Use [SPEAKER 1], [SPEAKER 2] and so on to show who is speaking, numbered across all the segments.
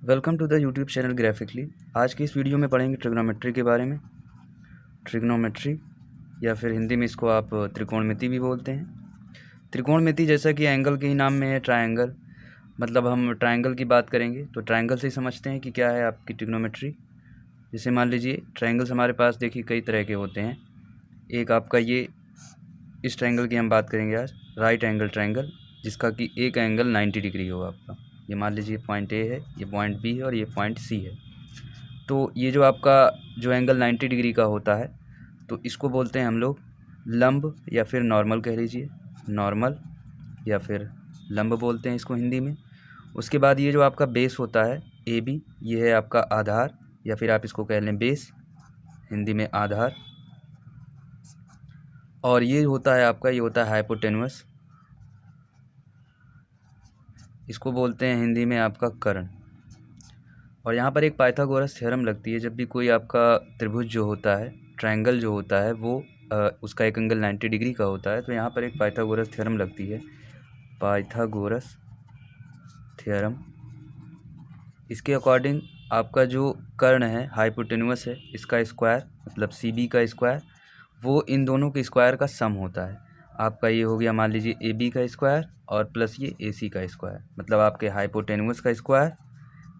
[SPEAKER 1] Welcome to the YouTube channel Graphically. आज की इस वीडियो में पढ़ेंगे ट्रिग्नोमेट्री के बारे में। ट्रिग्नोमेट्री या फिर हिंदी में इसको आप त्रिकोणमिति भी बोलते हैं। त्रिकोणमिति जैसा कि एंगल के ही नाम में है ट्रायंगल, मतलब हम ट्रायंगल की बात करेंगे तो ट्रायंगल से ही समझते हैं कि क्या है आपकी ट्रिग्नोमेट्री। जैसे मान लीजिए ट्रायंगल्स हमारे पास देखिए कई तरह के होते हैं। एक आपका ये इस ट्रायंगल की हम बात करेंगे आज, राइट एंगल ट्रायंगल, जिसका कि एक एंगल 90 डिग्री होगा आपका। ये मान लीजिए पॉइंट ए है, ये पॉइंट बी है और ये पॉइंट सी है। तो ये जो आपका जो एंगल 90 डिग्री का होता है तो इसको बोलते हैं हम लोग लंब या फिर नॉर्मल कह लीजिए, नॉर्मल या फिर लंब बोलते हैं इसको हिंदी में। उसके बाद ये जो आपका बेस होता है ए बी, ये है आपका आधार या फिर आप इसको कह लें बेस, हिंदी में आधार। और ये होता है आपका, ये होता है हाइपोटेन्यूस, इसको बोलते हैं हिंदी में आपका कर्ण। और यहाँ पर एक पाइथागोरस थ्योरम लगती है। जब भी कोई आपका त्रिभुज जो होता है, ट्रायंगल जो होता है वो उसका एक एंगल 90 डिग्री का होता है, तो यहाँ पर एक पाइथागोरस थ्योरम लगती है, पाइथागोरस थ्योरम। इसके अकॉर्डिंग आपका जो कर्ण है हाइपोटेन्यूस है, इसका स्क्वायर मतलब सी बी का स्क्वायर वो इन दोनों के स्क्वायर का सम होता है। आपका ये हो गया मान लीजिए ए बी का स्क्वायर और प्लस ये ए सी का स्क्वायर, मतलब आपके हाइपोटेन्यूस का स्क्वायर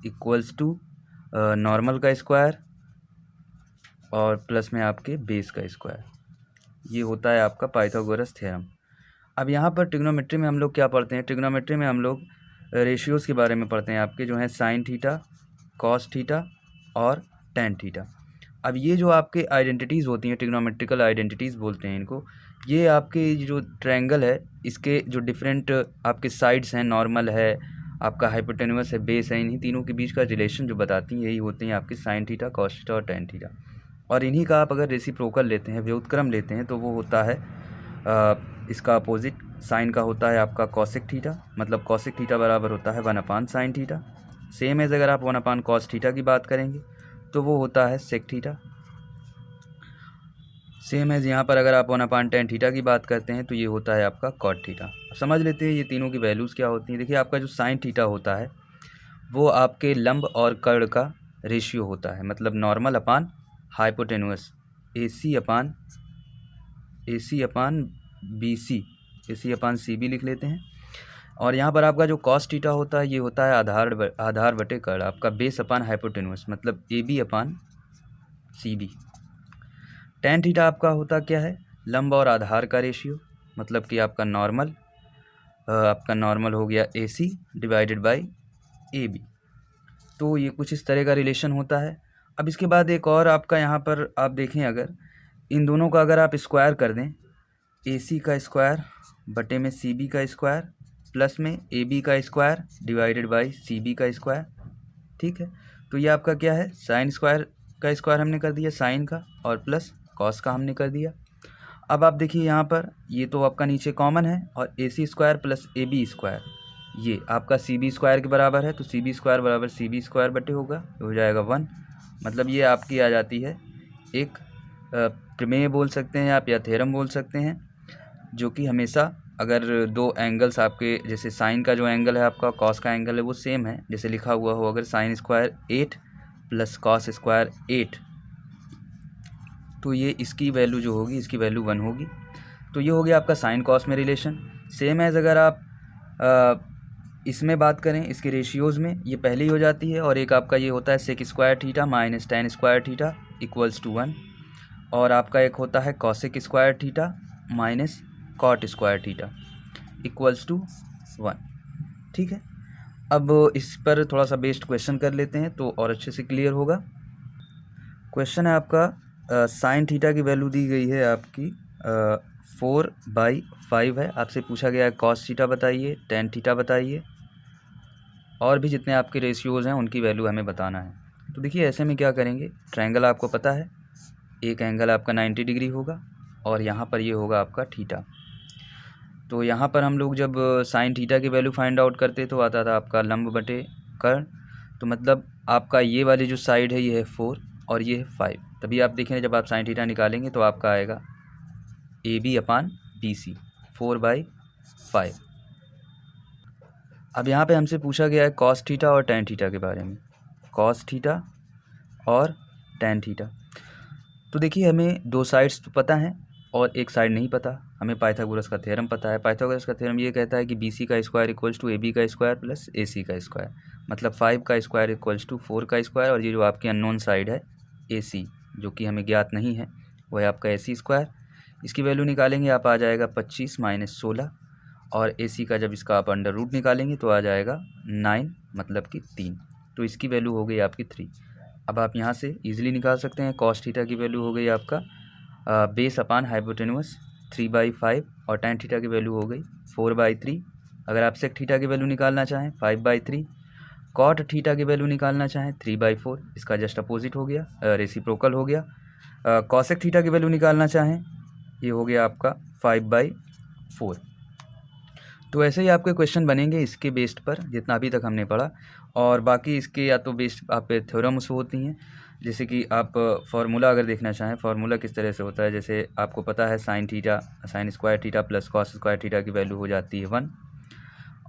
[SPEAKER 1] इक्वल्स टू नॉर्मल का स्क्वायर और प्लस में आपके बेस का स्क्वायर। ये होता है आपका पाइथागोरस थ्योरम। अब यहाँ पर ट्रिग्नोमेट्री में हम लोग क्या पढ़ते हैं, ट्रिग्नोमेट्री में हम लोग रेशियोज़ के बारे में पढ़ते हैं, आपके जो हैं साइन थीटा, कॉस थीटा और टेन थीटा। अब ये जो आपके आइडेंटिटीज़ होती हैं, ट्रिग्नोमेट्रिकल आइडेंटिटीज़ बोलते हैं इनको। ये आपके जो ट्रायंगल है इसके जो डिफरेंट आपके साइड्स हैं, नॉर्मल है, आपका हाइपोटेन्यूस है, बेस है, इन्हीं तीनों के बीच का रिलेशन जो बताती हैं यही होते हैं आपके साइन थीटा, कॉस थीटा और टेन थीटा। और इन्हीं का आप अगर रेसिप्रोकल लेते हैं, व्युत्क्रम लेते हैं, तो वो होता है इसका अपोजिट साइन का होता है आपका कॉसिक थीटा, मतलब कॉसिक थीटा बराबर होता है 1 साइन थीटा। सेम एज अगर आप 1 कॉस थीटा की बात करेंगे तो वो होता है सेक थीटा। सेम एज यहाँ पर अगर आप 1 टेन थीटा की बात करते हैं तो ये होता है आपका कॉट थीटा। समझ लेते हैं ये तीनों की वैल्यूज़ क्या होती हैं। देखिए आपका जो साइन थीटा होता है वो आपके लंब और कर्ण का रेशियो होता है, मतलब नॉर्मल अपान हाइपोटेन्यूस, ए सी अपान बी सी, ए सी अपान सी बी लिख लेते हैं। और यहाँ पर आपका जो कॉस थीटा होता है ये होता है आधार बटे कर्ण, आपका बेस अपान हाइपोटेन्यूस, मतलब A B upon C B. Tan theta आपका होता क्या है, लंब और आधार का रेशियो, मतलब कि आपका नॉर्मल हो गया A C divided by A B. तो ये कुछ इस तरह का रिलेशन होता है। अब इसके बाद एक और आपका यहाँ पर आप देखें, अगर इन दोनों का अगर आप स्क्वायर कर दें, ए सी का स्क्वायर बटे में सी बी का स्क्वायर प्लस में ए बी का square divided by C B का स्क्वायर, ठीक है। तो ये आपका क्या है, साइन स्क्वायर का स्क्वायर हमने कर दिया साइन का, और प्लस कॉस का हमने कर दिया। अब आप देखिए यहाँ पर ये तो आपका नीचे कॉमन है, और A C square plus A B square ये आपका सी बी स्क्वायर के बराबर है, तो सी बी स्क्वायर बराबर सी बी स्क्वायर बटे होगा, हो जाएगा 1। मतलब ये आपकी आ जाती है एक प्रमेय बोल सकते हैं आप या थ्योरम बोल सकते हैं, जो कि हमेशा अगर दो एंगल्स आपके, जैसे साइन का जो एंगल है आपका कॉस का एंगल है वो सेम है, जैसे लिखा हुआ हो अगर sine square 8 plus cos square 8, तो ये इसकी वैल्यू जो होगी इसकी वैल्यू 1 होगी। तो ये हो गया आपका साइन कॉस में रिलेशन। सेम एज अगर आप इसमें बात करें, इसके रेशियोज़ में ये पहले ही हो जाती है। और एक आपका ये होता है sec square theta minus tan square theta equals to 1, और आपका एक होता है cosec square theta minus cot square theta equals to 1, ठीक है। अब इस पर थोड़ा सा बेस्ड क्वेश्चन कर लेते हैं तो और अच्छे से क्लियर होगा। क्वेश्चन है आपका साइन थीटा की वैल्यू दी गई है आपकी 4/5 है। आपसे पूछा गया है कॉस थीटा बताइए, टेन थीटा बताइए, और भी जितने आपके रेशियोज़ हैं उनकी वैल्यू हमें बताना है। तो देखिए ऐसे में क्या करेंगे, ट्रायंगल आपको पता है एक एंगल आपका 90 डिग्री होगा और यहाँ पर ये होगा आपका थीटा। तो यहाँ पर हम लोग जब साइन थीटा की वैल्यू फाइंड आउट करते तो आता था आपका लंब बटे कर्ण, तो मतलब आपका ये वाली जो साइड है ये है 4 और ये है 5। तभी आप देखें जब आप साइन थीटा निकालेंगे तो आपका आएगा ए बी अपान बी सी 4/5। अब यहाँ पे हमसे पूछा गया है कॉस थीटा और टेन थीटा के बारे में। कॉस थीटा और टैन थीटा। तो देखिए हमें दो साइड्स तो पता हैं और एक साइड नहीं पता। हमें पाइथागोरस का थ्योरम पता है। पाइथागोरस का थ्योरम ये कहता है कि बी सी का square equals to A B का स्क्वायर प्लस ए सी का स्क्वायर, मतलब 5 का स्क्वायर इक्वल्स टू 4 का स्क्वायर, और ये जो आपकी अननोन साइड है ए सी जो कि हमें ज्ञात नहीं है वो है आपका ए सी स्क्वायर। इसकी वैल्यू निकालेंगे आप आ जाएगा 25 माइनस 16, और ए सी का जब इसका आप अंडर रूट निकालेंगे तो आ जाएगा 9 मतलब कि 3। तो इसकी वैल्यू हो गई आपकी 3। अब आप यहाँ से इजीली निकाल सकते हैं। कॉस थीटा की वैल्यू हो गई आपका बेस अपान हाइपोटेन्यूस 3/5, और टैन थीटा की वैल्यू हो गई 4/3। अगर आप सेक थीटा की वैल्यू निकालना चाहें 5/3, कॉट थीटा की वैल्यू निकालना चाहें 3/4, इसका जस्ट अपोजिट हो गया, रेसिप्रोकल हो गया। कॉसेक थीटा की वैल्यू निकालना चाहें ये हो गया आपका 5/4। तो ऐसे ही आपके क्वेश्चन बनेंगे इसके बेस्ड पर जितना अभी तक हमने पढ़ा, और बाकी इसके या तो बेस्ड आप पे थ्योरम्स होती हैं, जैसे कि आप फार्मूला अगर देखना चाहें फार्मूला किस तरह से होता है। जैसे आपको पता है sine theta sine square theta plus cos square theta की वैल्यू हो जाती है 1,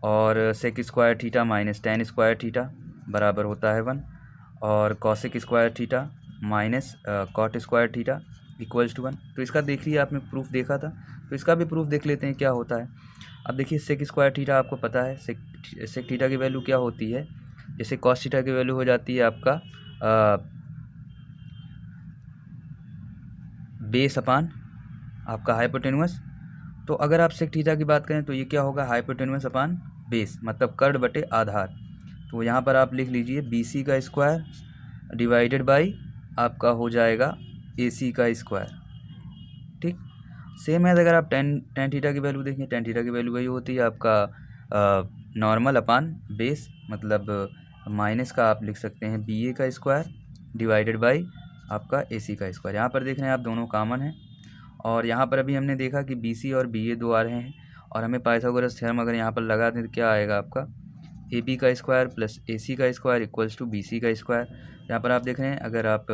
[SPEAKER 1] और sec square theta minus tan square theta बराबर होता है 1, और cosec square theta minus cot square theta equals to 1। तो इसका देख लिया आपने, प्रूफ देखा था, तो इसका भी प्रूफ देख लेते हैं क्या होता है। अब देखिए सेक स्क्वायर थीटा आपको पता है, सेक थीटा की वैल्यू क्या होती है। जैसे कॉस थीटा की वैल्यू हो जाती है आपका बेस अपान आपका हाइपोटेन्यूस। तो अगर आप सेक थीटा की बात करें तो ये क्या होगा, हाइपोटेन्यूस अपान बेस, मतलब कर्ड बटे आधार। तो यहाँ पर आप लिख लीजिए बी सी का स्क्वायर डिवाइडेड बाई आपका हो जाएगा ए सी का स्क्वायर। ठीक, सेम है अगर आप टेन थीटा की वैल्यू देखें, टेन थीटा की वैल्यू वही होती है आपका नॉर्मल अपान बेस, मतलब माइनस का आप लिख सकते हैं बी ए का स्क्वायर डिवाइडेड बाई आपका ए सी का स्क्वायर। यहाँ पर देख रहे हैं आप दोनों कॉमन हैं, और यहाँ पर अभी हमने देखा कि बी सी और बी ए दो आ रहे हैं, और हमें पाइथागोरस थ्योरम अगर यहाँ पर लगा दें तो क्या आएगा आपका ए बी का स्क्वायर प्लस ए सी का square equals to B C का स्क्वायर। यहाँ पर आप देख रहे हैं अगर आप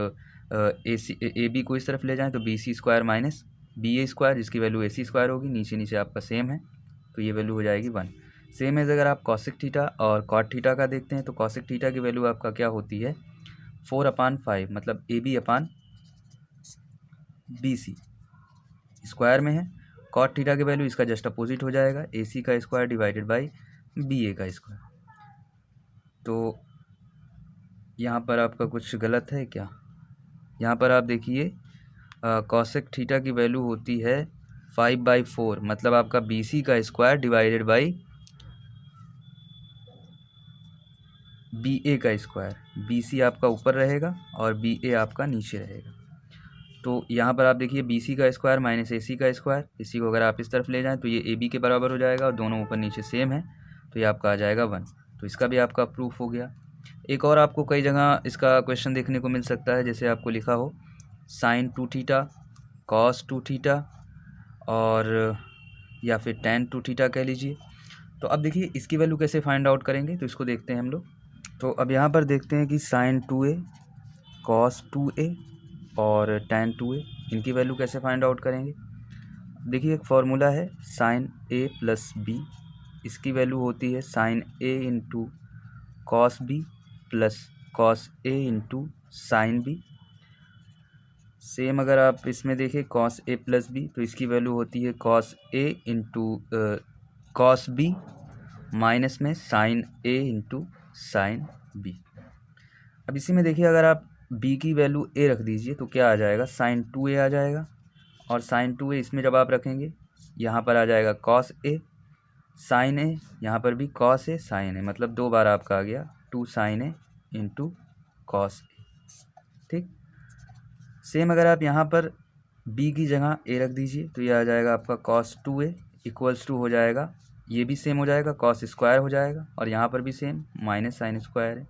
[SPEAKER 1] ए बी को इस तरफ ले जाएं तो B C square minus B A square जिसकी वैल्यू ए सी स्क्वायर होगी, नीचे नीचे आपका सेम है तो ये वैल्यू हो जाएगी 1। सेम है अगर आप कॉसेक थीटा और कॉट थीटा का देखते हैं तो कॉसेक थीटा की वैल्यू आपका क्या होती है 4/5, मतलब A B upon B C square में है। कॉट थीटा की वैल्यू इसका जस्ट अपोजिट हो जाएगा ए सी का square divided by B A का स्क्वायर। तो यहाँ पर आपका कुछ गलत है क्या, यहाँ पर आप देखिए कॉसेक थीटा की वैल्यू होती है 5/4, मतलब आपका बी सी का square divided by B A का स्क्वायर। बी सी आपका ऊपर रहेगा और बी ए आपका नीचे रहेगा। तो यहाँ पर आप देखिए बी सी का स्क्वायर माइनस ए सी का स्क्वायर, इसी को अगर आप इस तरफ ले जाएं तो ये ए बी के बराबर हो जाएगा, और दोनों ऊपर नीचे सेम है तो ये आपका आ जाएगा 1। तो इसका भी आपका प्रूफ हो गया। एक और आपको कई जगह इसका क्वेश्चन देखने को मिल सकता है, जैसे आपको लिखा हो साइन 2 थीटा कॉस 2 थीटा और या फिर tan 2 थीटा कह लीजिए। तो अब देखिए इसकी वैल्यू कैसे फाइंड आउट करेंगे, तो इसको देखते हैं हम लोग। तो अब यहाँ पर देखते हैं कि साइन 2a कॉस 2a और tan 2a इनकी वैल्यू कैसे फाइंड आउट करेंगे। देखिए एक फार्मूला है साइन a प्लस बी, इसकी वैल्यू होती है sine a into cos B plus cos a into sine B. Same अगर आप इसमें देखें कॉस a प्लस बी तो इसकी वैल्यू होती है cos a into cos B minus में sine a into sine B. अब इसी में देखिए अगर आप b की वैल्यू a रख दीजिए तो क्या आ जाएगा साइन 2a आ जाएगा, और साइन 2a इसमें जब आप रखेंगे यहाँ पर आ जाएगा कॉस a साइन a, यहाँ पर भी कॉस a साइन a, मतलब 2 बार आपका आ गया 2 sine a into cos a। ठीक, सेम अगर आप यहाँ पर b की जगह a रख दीजिए तो ये आ जाएगा आपका कॉस 2a इक्वल्स टू हो जाएगा, ये भी सेम हो जाएगा कॉस स्क्वायर हो जाएगा, और यहाँ पर भी सेम माइनस साइन स्क्वायर है।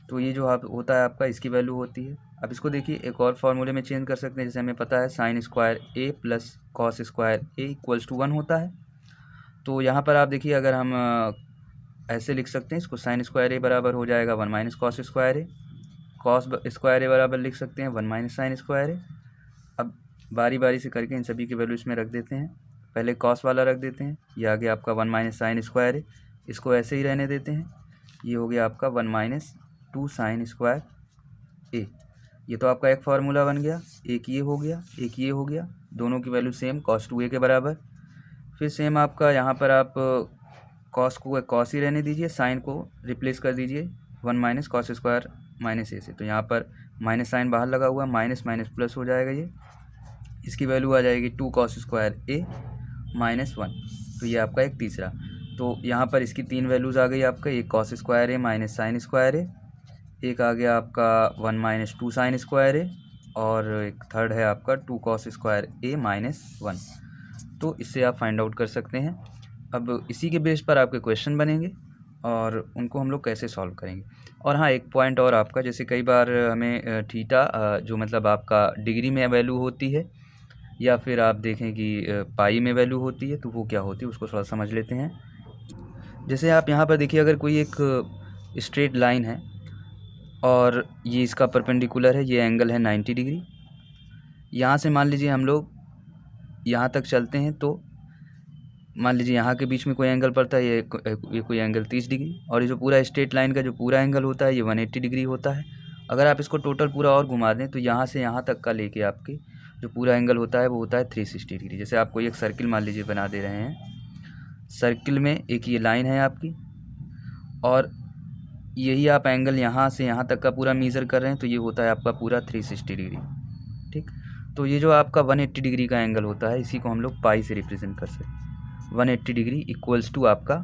[SPEAKER 1] तो ये जो आप होता है आपका इसकी वैल्यू होती है। अब इसको देखिए एक और फार्मूले में चेंज कर सकते हैं, जैसे हमें पता है sine square a plus cos square a equals to 1 होता है। तो यहाँ पर आप देखिए अगर हम ऐसे लिख सकते हैं इसको, साइन स्क्वायर a बराबर हो जाएगा 1 minus cos square a, cos square a बराबर लिख सकते हैं 1 माइनस साइन स्क्वायर a। अब बारी बारी से करके इन सभी की वैल्यू इसमें रख देते हैं। पहले कॉस वाला रख देते हैं, ये आ गया आपका 1 माइनस साइन स्क्वायर a, इसको ऐसे ही रहने देते हैं, ये हो गया आपका 1 माइनस टू साइन स्क्वायर ए। ये तो आपका एक फार्मूला बन गया, एक ये हो गया, एक ये हो गया, दोनों की वैल्यू सेम कॉस 2a के बराबर। फिर सेम आपका यहाँ पर आप कॉस को कॉस ही रहने दीजिए, साइन को रिप्लेस कर दीजिए 1 माइनस कॉस स्क्वायर माइनस ए से। तो यहाँ पर माइनस साइन बाहर लगा हुआ, माइनस माइनस प्लस हो जाएगा ये। इसकी वैल्यू आ जाएगी 2 कॉस स्क्वायर ए माइनस 1। तो ये आपका एक तीसरा। तो यहाँ पर इसकी 3 वैल्यूज़ आ गई आपका, एक कॉस स्क्वायर ए माइनस साइन स्क्वायर ए, एक आ गया आपका 1 माइनस 2 साइन स्क्वायर ए, और एक थर्ड है आपका 2 कॉस स्क्वायर ए माइनस 1। तो इससे आप फाइंड आउट कर सकते हैं। अब इसी के बेस पर आपके क्वेश्चन बनेंगे और उनको हम लोग कैसे सॉल्व करेंगे। और हाँ, एक पॉइंट और आपका, जैसे कई बार हमें थीटा जो मतलब आपका डिग्री में वैल्यू होती है या फिर आप देखें कि पाई में वैल्यू होती है, तो वो क्या होती है उसको थोड़ा समझ लेते हैं। जैसे आप यहाँ पर देखिए, अगर कोई एक स्ट्रेट लाइन है और ये इसका परपेंडिकुलर है, ये एंगल है 90 डिग्री। यहाँ से मान लीजिए हम लोग यहाँ तक चलते हैं, तो मान लीजिए यहाँ के बीच में कोई एंगल पड़ता है, ये कोई एंगल 30 डिग्री, और ये जो पूरा स्ट्रेट लाइन का जो पूरा एंगल होता है ये 180 डिग्री होता है। अगर आप इसको टोटल पूरा और घुमा दें तो यहाँ से यहाँ तक का लेके आपके जो पूरा एंगल होता है वो होता है 360 डिग्री। जैसे आपको एक सर्किल मान लीजिए बना दे रहे हैं, सर्किल में एक ये लाइन है आपकी, और यही आप एंगल यहाँ से यहाँ तक का पूरा मेज़र कर रहे हैं, तो ये होता है आपका पूरा 360 डिग्री। ठीक, तो ये जो आपका 180 डिग्री का एंगल होता है, इसी को हम लोग पाई से रिप्रेजेंट कर सकते हैं। 180 डिग्री इक्वल्स टू आपका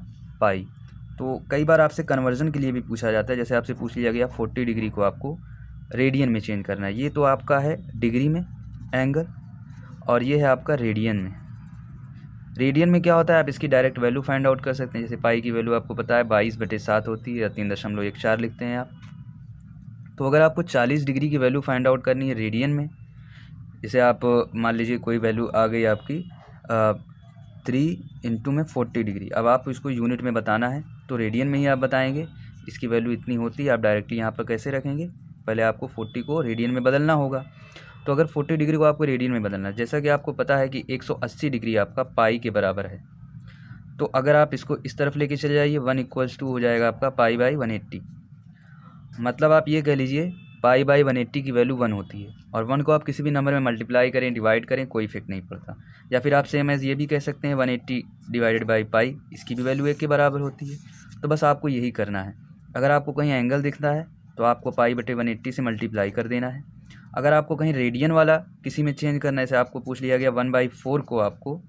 [SPEAKER 1] पाई। तो कई बार आपसे कन्वर्जन के लिए भी पूछा जाता है, जैसे आपसे पूछ लिया गया 40 डिग्री को आपको रेडियन में चेंज करना है। ये तो आपका है डिग्री में एंगल, और ये है आपका रेडियन में। रेडियन में क्या होता है, आप इसकी डायरेक्ट वैल्यू फाइंड आउट कर सकते हैं। जैसे पाई की वैल्यू आपको पता है 22/7 होती है, या 3.14 लिखते हैं आप। तो अगर आपको 40 डिग्री की वैल्यू फाइंड आउट करनी है रेडियन में, जैसे आप मान लीजिए कोई वैल्यू आ गई आपकी 3 इंटू में 40 डिग्री। अब आपको इसको यूनिट में बताना है, तो रेडियन में ही आप बताएंगे इसकी वैल्यू इतनी होती है। आप डायरेक्टली यहाँ पर कैसे रखेंगे, पहले आपको 40 को रेडियन में बदलना होगा। तो अगर 40 डिग्री को आपको रेडियन में बदलना है, जैसा कि आपको पता है कि 180 डिग्री आपका पाई के बराबर है, तो अगर आप इसको इस तरफ लेके चले जाइए 1 = हो जाएगा आपका पाई बाई 180। मतलब आप ये कह लीजिए पाई बाई 180 की वैल्यू 1 होती है, और 1 को आप किसी भी नंबर में मल्टीप्लाई करें, डिवाइड करें, कोई इफेक्ट नहीं पड़ता। या फिर आप सेम एज ये भी कह सकते हैं 180 डिवाइडेड बाई पाई, इसकी भी वैल्यू 1 के बराबर होती है। तो बस आपको यही करना है। अगर आपको कहीं एंगल दिखता है तो आपको पाई बटे 180 से मल्टीप्लाई कर देना है। अगर आपको कहीं रेडियन वाला किसी में चेंज करना है, जैसे आपको पूछ लिया गया 1/4 को आपको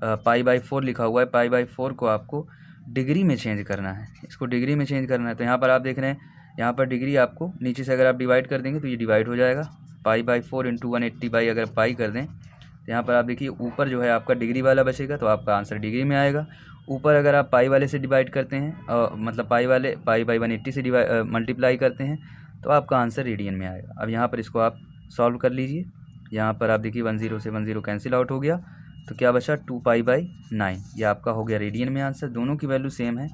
[SPEAKER 1] पाई बाई 4 लिखा हुआ है, पाई बाई 4 को आपको डिग्री में चेंज करना है, इसको डिग्री में चेंज करना है। तो यहाँ पर आप देख रहे हैं, यहाँ पर डिग्री आपको नीचे से अगर आप डिवाइड कर देंगे तो ये डिवाइड हो जाएगा। पाई बाई 4 इंटू 180 बाई अगर पाई कर दें तो यहाँ पर आप देखिए ऊपर जो है आपका डिग्री वाला बचेगा, तो आपका आंसर डिग्री में आएगा। ऊपर अगर आप पाई वाले से डिवाइड करते हैं, मतलब पाई बाई 180 से मल्टीप्लाई करते हैं, तो आपका आंसर रेडियन में आएगा। अब यहाँ पर इसको आप सॉल्व कर लीजिए। यहाँ पर आप देखिए 10 से 10 कैंसिल आउट हो गया, तो क्या बचा 2 पाई बाई 9। ये आपका हो गया रेडियन में आंसर। दोनों की वैल्यू सेम है,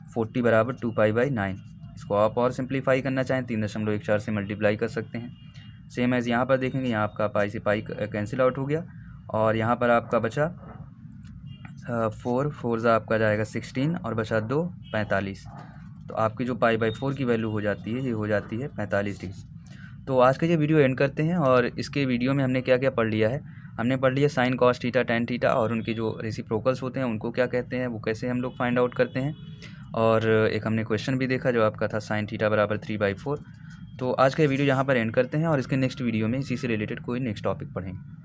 [SPEAKER 1] 40 बराबर 2 पाई बाई 9। इसको आप और सिंप्लीफाई करना चाहें 3.14 से मल्टीप्लाई कर सकते हैं। सेम एज यहाँ पर देखेंगे, यहाँ आपका पाई से पाई कैंसिल आउट हो गया, और यहाँ पर आपका बचा 4 आपका जाएगा 16, और बचा 2 45। तो आपकी जो पाई बाई 4 की वैल्यू हो जाती है, ये हो जाती है 45 डिग्री। तो आज का ये वीडियो एंड करते हैं। और इसके वीडियो में हमने क्या क्या पढ़ लिया है, हमने पढ़ लिया sine cos theta tan theta, और उनके जो रेसिप्रोकल्स होते हैं उनको क्या कहते हैं, वो कैसे हम लोग फाइंड आउट करते हैं। और एक हमने क्वेश्चन भी देखा जो आपका था साइन थीटा बराबर 3/4। तो आज का वीडियो यहाँ पर एंड करते हैं, और इसके नेक्स्ट वीडियो में इसी से रिलेटेड कोई नेक्स्ट टॉपिक पढ़ेंगे।